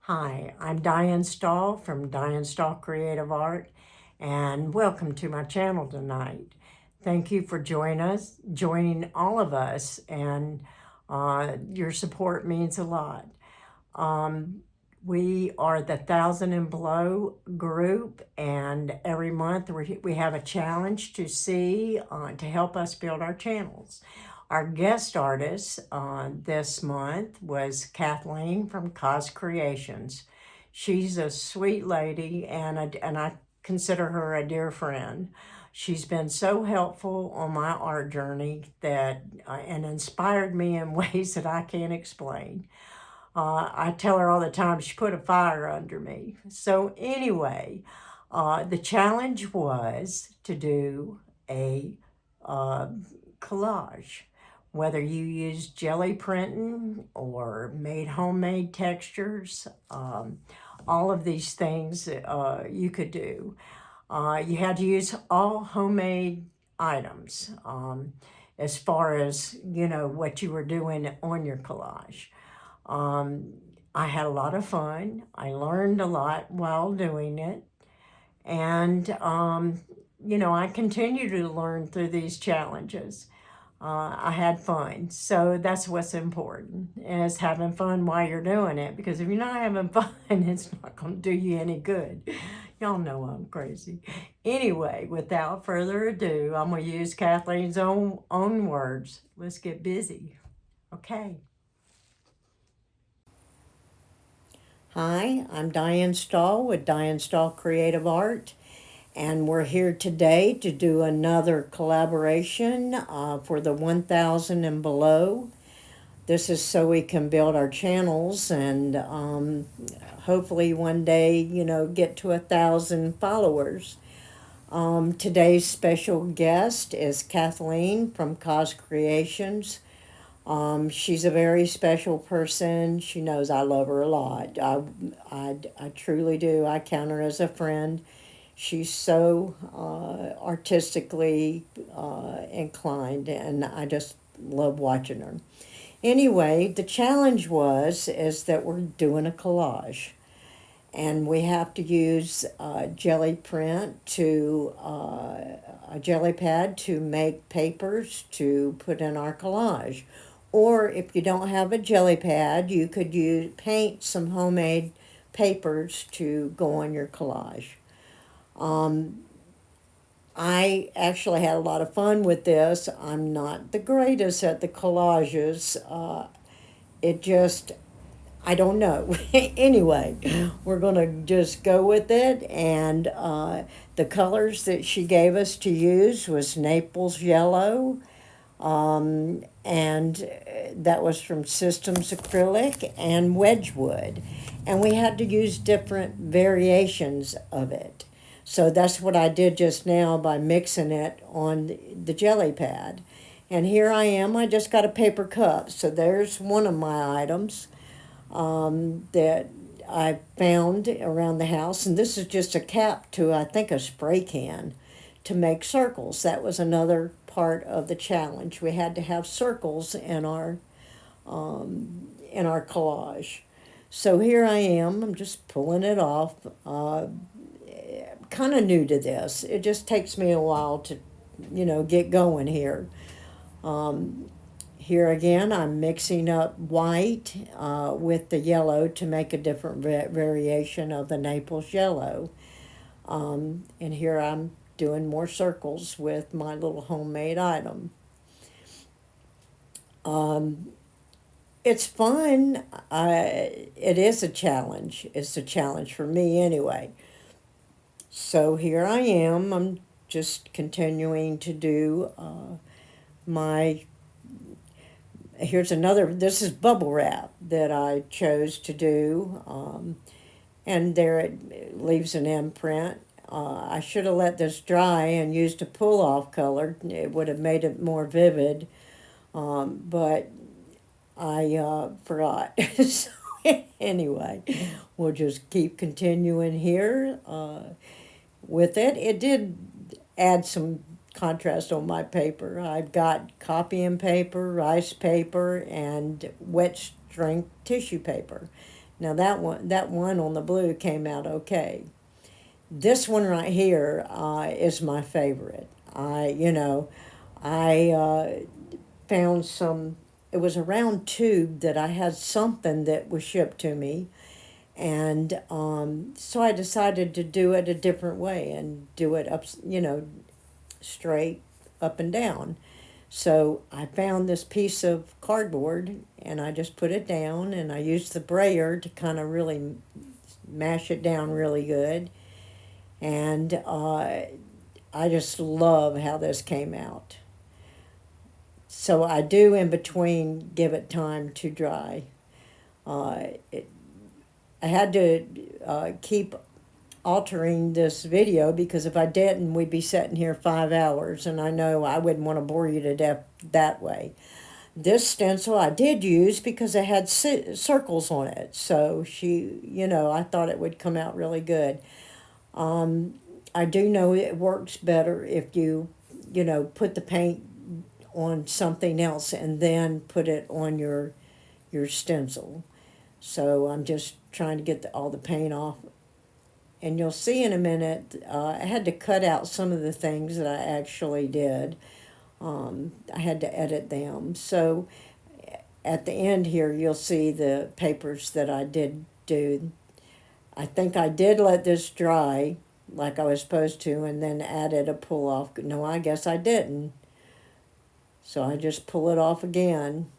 Hi, I'm Diane Stahl from Diane Stahl Creative Art, and welcome to my channel tonight. Thank you for joining all of us, and your support means a lot. Um, we are the Thousand and Below group, and every month we have a challenge to help us build our channels. Our guest artist this month was Cathleen from Cause Creations. She's a sweet lady, and I consider her a dear friend. She's been so helpful on my art journey and inspired me in ways that I can't explain. I tell her all the time she put a fire under me. So anyway, the challenge was to do a uh, collage. Whether you used jelly printing or made homemade textures, all of these things you could do. You had to use all homemade items as far as, what you were doing on your collage. Um, I had a lot of fun. I learned a lot while doing it. And, I continue to learn through these challenges. I had fun. So that's what's important, is having fun while you're doing it. Because if you're not having fun, it's not going to do you any good. Y'all know I'm crazy. Anyway, without further ado, I'm going to use Kathleen's own words. Let's get busy. Okay. Hi, I'm Diane Stahl with Diane Stahl Creative Art, and we're here today to do another collaboration for the 1000 and below. This is so we can build our channels and hopefully one day, get to 1,000 followers. Today's special guest is Cathleen from Cause Creations. She's a very special person. She knows I love her a lot. I truly do. I count her as a friend. She's so artistically inclined, and I just love watching her. Anyway, the challenge is that we're doing a collage, and we have to use jelly print a jelly pad to make papers to put in our collage. Or if you don't have a jelly pad, you could paint some homemade papers to go on your collage. I actually had a lot of fun with this. I'm not the greatest at the collages. It just, I don't know. Anyway, we're going to just go with it. And the colors that she gave us to use was Naples yellow. And that was from Systems Acrylic and Wedgewood. And we had to use different variations of it. So that's what I did just now by mixing it on the jelly pad. And here I am, I just got a paper cup. So there's one of my items that I found around the house. And this is just a cap to, I think, a spray can to make circles. That was another part of the challenge. We had to have circles in our collage. So here I am. I'm just pulling it off. Kind of new to this. It just takes me a while to, get going here. Here again, I'm mixing up white with the yellow to make a different variation of the Naples yellow. And here I'm doing more circles with my little homemade item. It's fun. It is a challenge. It's a challenge for me anyway. So here I am. I'm just continuing to do my. Here's another. This is bubble wrap that I chose to do. And there it leaves an imprint. I should have let this dry and used a pull-off color. It would have made it more vivid, but I forgot. So anyway, we'll just keep continuing here with it. It did add some contrast on my paper. I've got copying paper, rice paper, and wet strength tissue paper. Now that one on the blue came out okay. This one right here is my favorite. I found some. It was a round tube that I had something that was shipped to me, and so I decided to do it a different way and do it up, straight up and down. So I found this piece of cardboard and I just put it down and I used the brayer to kind of really mash it down really good. And I just love how this came out. So I do in between give it time to dry. I had to keep altering this video because if I didn't, we'd be sitting here 5 hours, and I know I wouldn't want to bore you to death that way. This stencil I did use because it had circles on it, so I thought it would come out really good. I do know it works better if put the paint on something else and then put it on your stencil. So I'm just trying to get all the paint off. And you'll see in a minute, I had to cut out some of the things that I actually did. I had to edit them. So at the end here, you'll see the papers that I did do. I think I did let this dry like I was supposed to and then added a pull off. No, I guess I didn't. So I just pull it off again.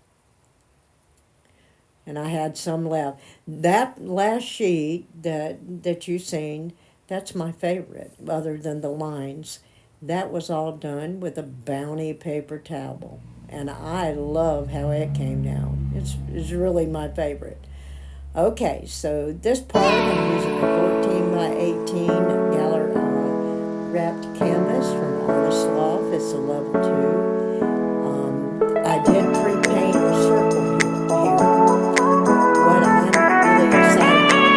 And I had some left. That last sheet that you seen, that's my favorite, other than the lines. That was all done with a Bounty paper towel. And I love how it came down. It's really my favorite. Okay, so this part I'm using a 14 by 18 Daler wrapped canvas from Artist Loft. It's a level 2. I did pre-paint a circle here. What I'm really excited about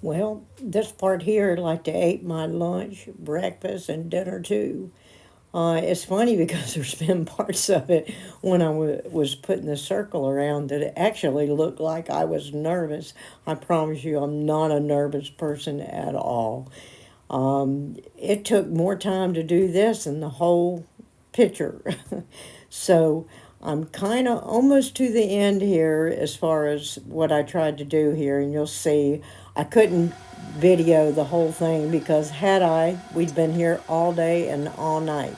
Well, this part here, like, I ate my lunch, breakfast, and dinner too. It's funny because there's been parts of it when I was putting the circle around that it actually looked like I was nervous. I promise you, I'm not a nervous person at all. It took more time to do this than the whole picture. So I'm kind of almost to the end here as far as what I tried to do here, and you'll see I couldn't video the whole thing because had I, we'd been here all day and all night.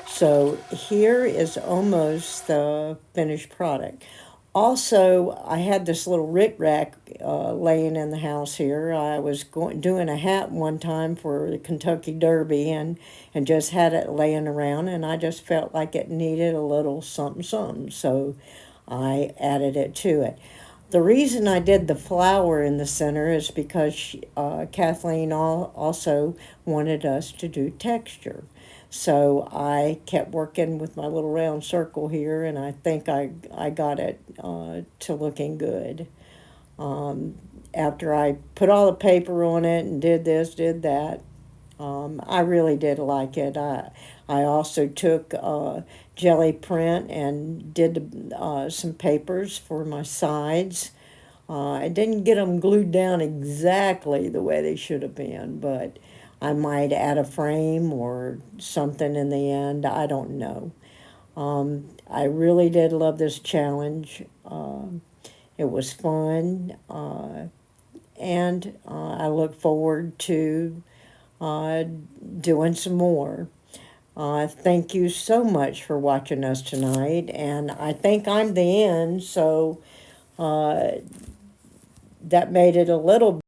So here is almost the finished product. Also, I had this little rick-rack laying in the house here. I was doing a hat one time for the Kentucky Derby and just had it laying around, and I just felt like it needed a little something something, so I added it to it. The reason I did the flower in the center is because Kathleen also wanted us to do texture. So I kept working with my little round circle here, and I think I got it to looking good. After I put all the paper on it and did this, did that, I really did like it. I also took jelly print and did some papers for my sides. I didn't get them glued down exactly the way they should have been, but I might add a frame or something in the end. I don't know. I really did love this challenge. It was fun, and I look forward to doing some more. Thank you so much for watching us tonight, and I think I'm the end, so that made it a little.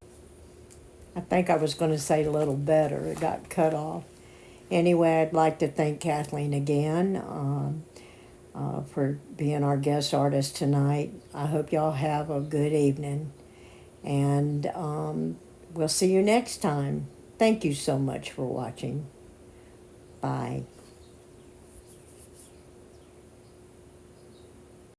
I think I was going to say a little better. It got cut off. Anyway, I'd like to thank Kathleen again for being our guest artist tonight. I hope y'all have a good evening, and we'll see you next time. Thank you so much for watching. Bye.